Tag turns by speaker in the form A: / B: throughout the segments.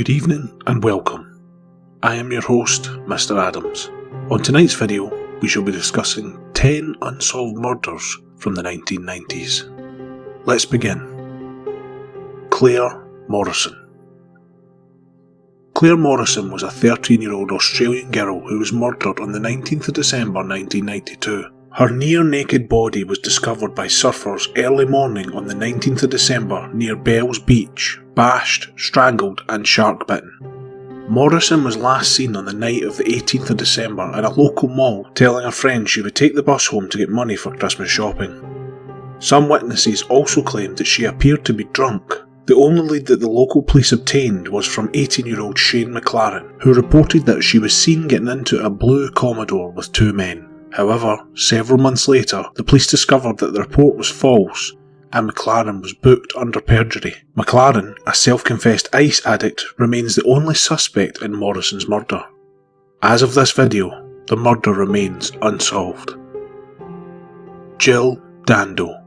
A: Good evening and welcome. I am your host, Mr Addams. On tonight's video, we shall be discussing 10 unsolved murders from the 1990s. Let's begin. Claire Morrison. Claire Morrison was a 13-year-old Australian girl who was murdered on the 19th of December 1992. Her near-naked body was discovered by surfers early morning on the 19th of December near Bells Beach, bashed, strangled and shark-bitten. Morrison was last seen on the night of the 18th of December at a local mall telling a friend she would take the bus home to get money for Christmas shopping. Some witnesses also claimed that she appeared to be drunk. The only lead that the local police obtained was from 18-year-old Shane McLaren, who reported that she was seen getting into a blue Commodore with two men. However, several months later, the police discovered that the report was false and McLaren was booked under perjury. McLaren, a self-confessed ice addict, remains the only suspect in Morrison's murder. As of this video, the murder remains unsolved. Jill Dandel.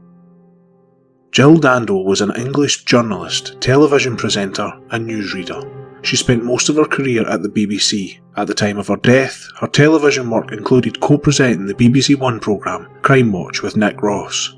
A: Jill Dandel was an English journalist, television presenter and newsreader. She spent most of her career at the BBC. At the time of her death, her television work included co-presenting the BBC One programme Crime Watch with Nick Ross.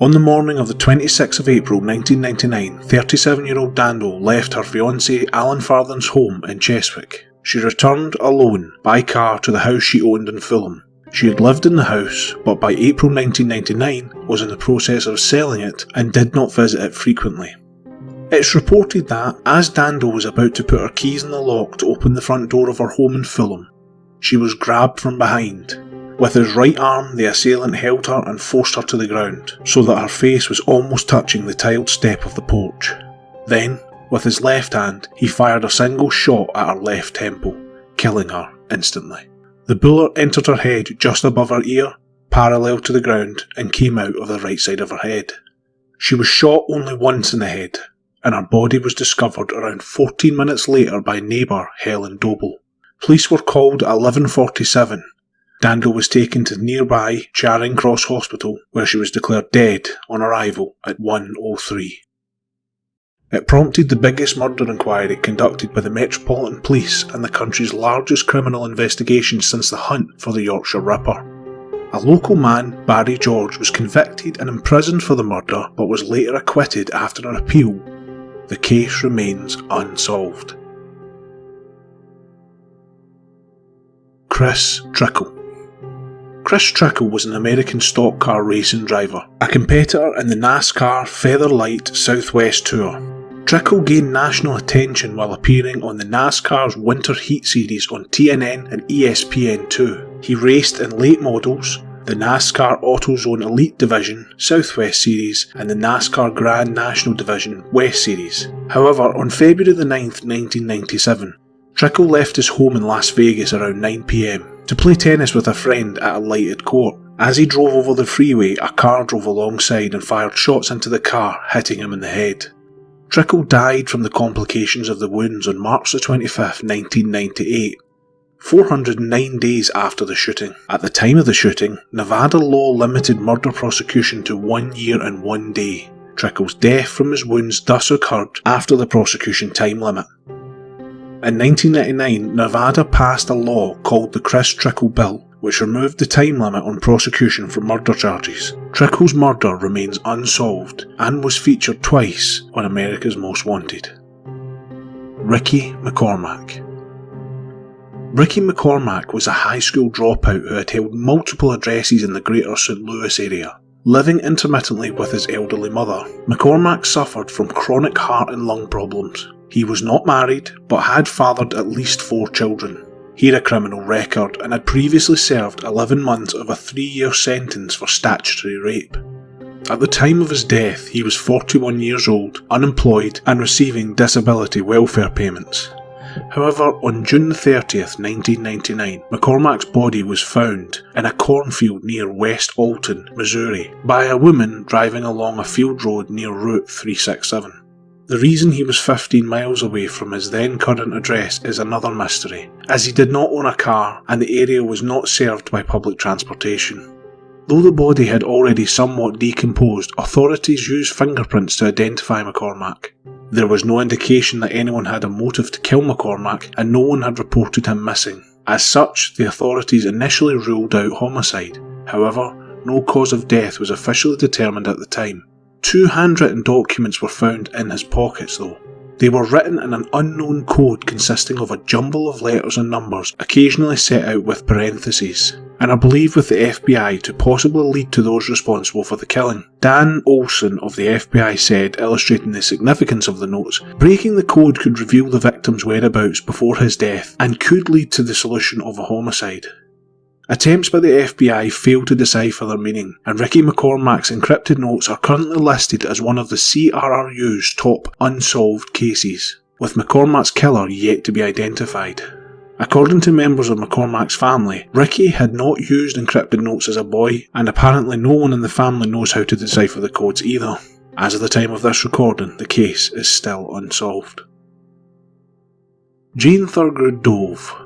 A: On the morning of the 26th of April 1999, 37-year-old Dandel left her fiancé Alan Farthing's home in Cheswick. She returned alone by car to the house she owned in Fulham. She had lived in the house, but by April 1999 was in the process of selling it and did not visit it frequently. It's reported that, as Dandel was about to put her keys in the lock to open the front door of her home in Fulham, she was grabbed from behind. With his right arm, the assailant held her and forced her to the ground, so that her face was almost touching the tiled step of the porch. Then, with his left hand, he fired a single shot at her left temple, killing her instantly. The bullet entered her head just above her ear, parallel to the ground, and came out of the right side of her head. She was shot only once in the head, and her body was discovered around 14 minutes later by neighbour Helen Doble. Police were called at 11:47. Dandel was taken to nearby Charing Cross Hospital, where she was declared dead on arrival at 1:03. It prompted the biggest murder inquiry conducted by the Metropolitan Police and the country's largest criminal investigation since the hunt for the Yorkshire Ripper. A local man, Barry George, was convicted and imprisoned for the murder but was later acquitted after an appeal. The case remains unsolved. Chris Trickle. Chris Trickle was an American stock car racing driver, a competitor in the NASCAR Featherlight Southwest Tour. Trickle gained national attention while appearing on the NASCAR's Winter Heat Series on TNN and ESPN2. He raced in late models, the NASCAR AutoZone Elite Division Southwest Series and the NASCAR Grand National Division West Series. However, on February the 9th, 1997, Trickle left his home in Las Vegas around 9 PM to play tennis with a friend at a lighted court. As he drove over the freeway, a car drove alongside and fired shots into the car, hitting him in the head. Trickle died from the complications of the wounds on March the 25th, 1998. 409 days after the shooting. At the time of the shooting, Nevada law limited murder prosecution to 1 year and 1 day. Trickle's death from his wounds thus occurred after the prosecution time limit. In 1999, Nevada passed a law called the Chris Trickle Bill, which removed the time limit on prosecution for murder charges. Trickle's murder remains unsolved and was featured twice on America's Most Wanted. Ricky McCormack. Ricky McCormack was a high school dropout who had held multiple addresses in the greater St Louis area. Living intermittently with his elderly mother, McCormack suffered from chronic heart and lung problems. He was not married, but had fathered at least 4 children. He had a criminal record and had previously served 11 months of a 3-year sentence for statutory rape. At the time of his death, he was 41 years old, unemployed and receiving disability welfare payments. However, on June 30th, 1999, McCormack's body was found in a cornfield near West Alton, Missouri, by a woman driving along a field road near Route 367. The reason he was 15 miles away from his then current address is another mystery, as he did not own a car and the area was not served by public transportation. Though the body had already somewhat decomposed, authorities used fingerprints to identify McCormack. There was no indication that anyone had a motive to kill McCormack, and no one had reported him missing. As such, the authorities initially ruled out homicide. However, no cause of death was officially determined at the time. 2 handwritten documents were found in his pockets though. They were written in an unknown code consisting of a jumble of letters and numbers, occasionally set out with parentheses, and are believed with the FBI to possibly lead to those responsible for the killing. Dan Olson of the FBI said, illustrating the significance of the notes, breaking the code could reveal the victim's whereabouts before his death and could lead to the solution of a homicide. Attempts by the FBI failed to decipher their meaning, and Ricky McCormack's encrypted notes are currently listed as one of the CRRU's top unsolved cases, with McCormack's killer yet to be identified. According to members of McCormack's family, Ricky had not used encrypted notes as a boy, and apparently no one in the family knows how to decipher the codes either. As of the time of this recording, the case is still unsolved. Jane Thurgood-Dove.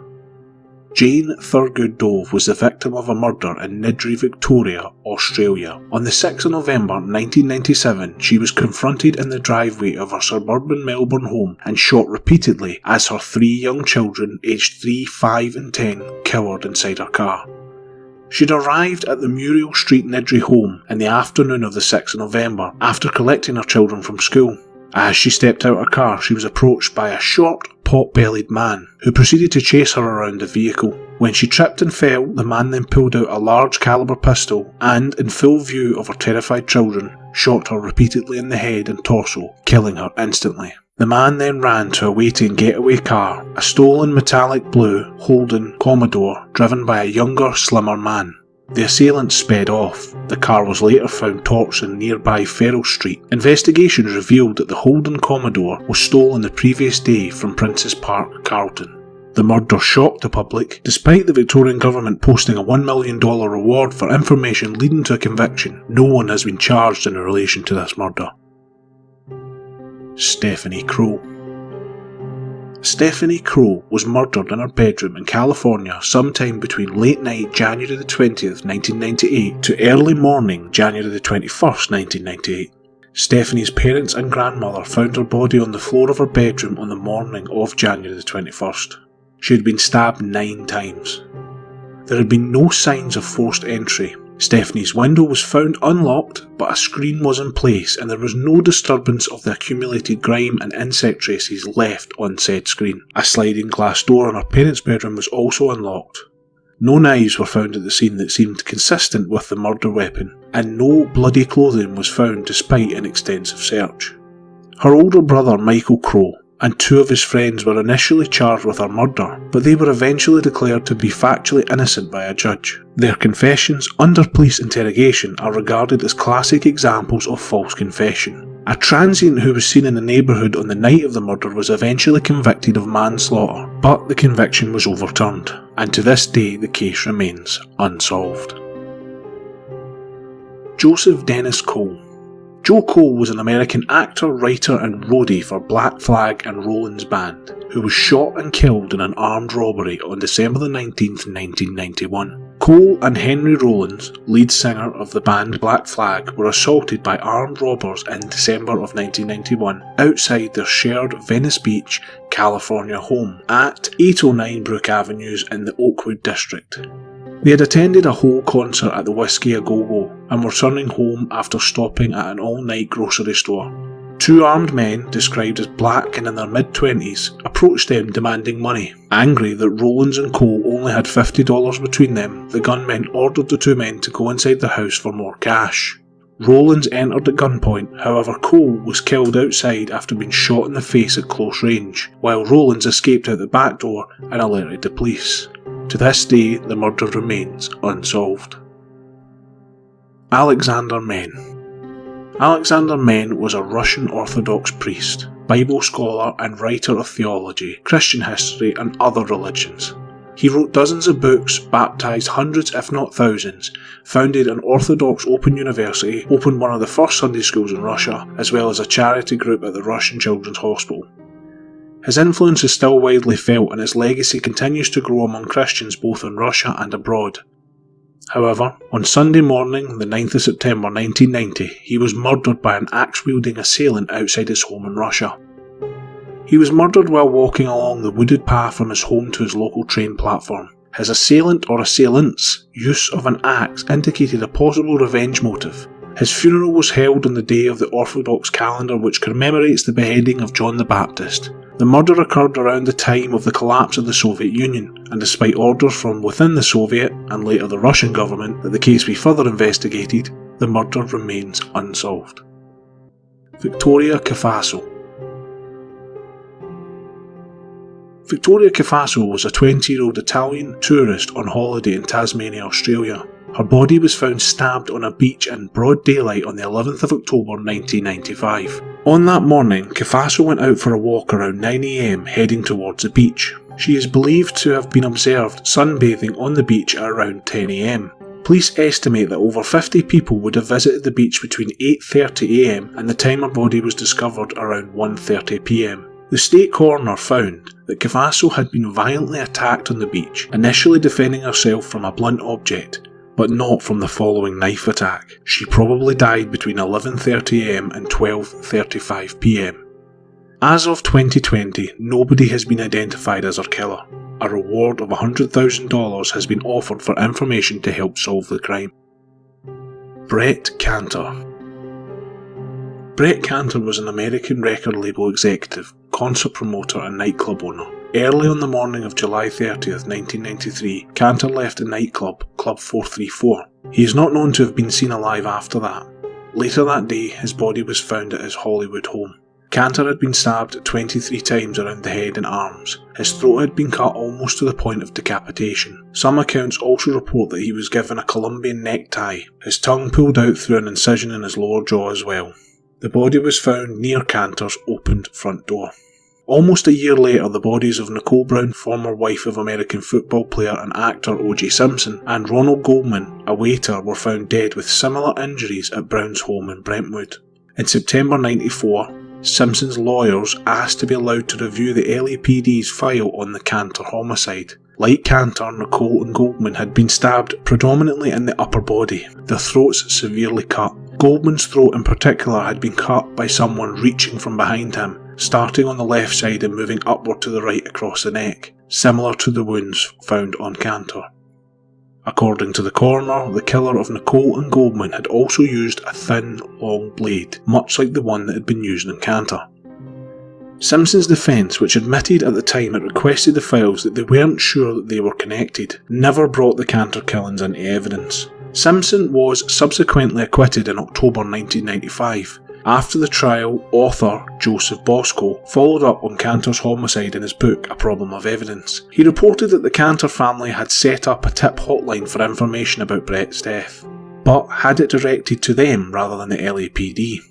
A: Jane Thurgood-Dove was the victim of a murder in Niddrie, Victoria, Australia. On the 6th of November 1997, she was confronted in the driveway of her suburban Melbourne home and shot repeatedly as her 3 young children, aged 3, 5 and 10, cowered inside her car. She'd arrived at the Muriel Street Niddrie home in the afternoon of the 6th of November after collecting her children from school. As she stepped out her car, she was approached by a short, pot-bellied man who proceeded to chase her around the vehicle. When she tripped and fell, the man then pulled out a large caliber pistol and, in full view of her terrified children, shot her repeatedly in the head and torso, killing her instantly. The man then ran to a waiting getaway car, a stolen metallic blue Holden Commodore driven by a younger, slimmer man. The assailant sped off. The car was later found torched in nearby Ferrell Street. Investigations revealed that the Holden Commodore was stolen the previous day from Princes Park, Carlton. The murder shocked the public, despite the Victorian government posting a $1 million reward for information leading to a conviction. No one has been charged in relation to this murder. Stephanie Crowe. Stephanie Crowe was murdered in her bedroom in California sometime between late night January the 20th, 1998 to early morning January the 21st, 1998. Stephanie's parents and grandmother found her body on the floor of her bedroom on the morning of January the 21st. She had been stabbed 9 times. There had been no signs of forced entry. Stephanie's window was found unlocked, but a screen was in place and there was no disturbance of the accumulated grime and insect traces left on said screen. A sliding glass door in her parents' bedroom was also unlocked. No knives were found at the scene that seemed consistent with the murder weapon, and no bloody clothing was found despite an extensive search. Her older brother Michael Crowe and 2 of his friends were initially charged with her murder, but they were eventually declared to be factually innocent by a judge. Their confessions under police interrogation are regarded as classic examples of false confession. A transient who was seen in the neighbourhood on the night of the murder was eventually convicted of manslaughter, but the conviction was overturned, and to this day the case remains unsolved. Joseph Dennis Cole. Joe Cole was an American actor, writer and roadie for Black Flag and Rollins Band, who was shot and killed in an armed robbery on December the 19th, 1991. Cole and Henry Rollins, lead singer of the band Black Flag, were assaulted by armed robbers in December of 1991 outside their shared Venice Beach, California home at 809 Brook Avenues in the Oakwood district. They had attended a whole concert at the Whiskey A Go-Go and were returning home after stopping at an all-night grocery store. 2 armed men, described as black and in their mid-20s, approached them demanding money. Angry that Rollins and Cole only had $50 between them, the gunmen ordered the 2 men to go inside the house for more cash. Rollins entered at gunpoint, however Cole was killed outside after being shot in the face at close range, while Rollins escaped out the back door and alerted the police. To this day, the murder remains unsolved. Alexander Men. Alexander Men was a Russian Orthodox priest, Bible scholar and writer of theology, Christian history and other religions. He wrote dozens of books, baptised hundreds if not thousands, founded an Orthodox Open University, opened one of the first Sunday schools in Russia, as well as a charity group at the Russian Children's Hospital. His influence is still widely felt and his legacy continues to grow among Christians both in Russia and abroad. However, on Sunday morning, the 9th of September 1990, he was murdered by an axe-wielding assailant outside his home in Russia. He was murdered while walking along the wooded path from his home to his local train platform. His assailant or assailant's use of an axe indicated a possible revenge motive. His funeral was held on the day of the Orthodox calendar which commemorates the beheading of John the Baptist. The murder occurred around the time of the collapse of the Soviet Union, and despite orders from within the Soviet and later the Russian government that the case be further investigated, the murder remains unsolved. Victoria Cafasso. Victoria Cafasso was a 20-year-old Italian tourist on holiday in Tasmania, Australia. Her body was found stabbed on a beach in broad daylight on the 11th of October 1995. On that morning, Cafasso went out for a walk around 9 AM heading towards the beach. She is believed to have been observed sunbathing on the beach at around 10 AM. Police estimate that over 50 people would have visited the beach between 8:30 AM and the time her body was discovered around 1:30 PM. The state coroner found that Cafasso had been violently attacked on the beach, initially defending herself from a blunt object, but not from the following knife attack. She probably died between 11:30 AM and 12:35 PM. As of 2020, nobody has been identified as her killer. A reward of $100,000 has been offered for information to help solve the crime. Brett Kanter. Brett Kanter was an American record label executive, concert promoter and nightclub owner. Early on the morning of July 30th, 1993, Kanter left the nightclub, Club 434. He is not known to have been seen alive after that. Later that day, his body was found at his Hollywood home. Kanter had been stabbed 23 times around the head and arms. His throat had been cut almost to the point of decapitation. Some accounts also report that he was given a Colombian necktie, his tongue pulled out through an incision in his lower jaw as well. The body was found near Kanter's opened front door. Almost a year later, the bodies of Nicole Brown, former wife of American football player and actor O.J. Simpson, and Ronald Goldman, a waiter, were found dead with similar injuries at Brown's home in Brentwood. In September 1994, Simpson's lawyers asked to be allowed to review the LAPD's file on the Kanter homicide. Like Kanter, Nicole and Goldman had been stabbed predominantly in the upper body, their throats severely cut. Goldman's throat in particular had been cut by someone reaching from behind him, starting on the left side and moving upward to the right across the neck, similar to the wounds found on Kanter. According to the coroner, the killer of Nicole and Goldman had also used a thin, long blade, much like the one that had been used on Kanter. Simpson's defence, which admitted at the time it requested the files that they weren't sure that they were connected, never brought the Kanter killings into evidence. Simpson was subsequently acquitted in October 1995. After the trial, author Joseph Bosco followed up on Kanter's homicide in his book A Problem of Evidence. He reported that the Kanter family had set up a tip hotline for information about Brett's death, but had it directed to them rather than the LAPD,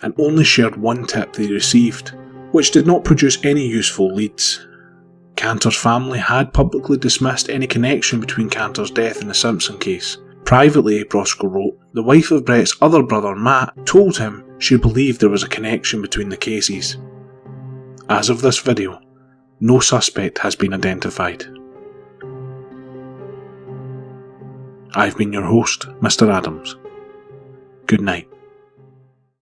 A: and only shared one tip they received, which did not produce any useful leads. Kanter's family had publicly dismissed any connection between Kanter's death and the Simpson case. Privately, Bosco wrote, the wife of Brett's other brother, Matt, told him she believed there was a connection between the cases. As of this video, no suspect has been identified. I've been your host, Mr Addams. Good night.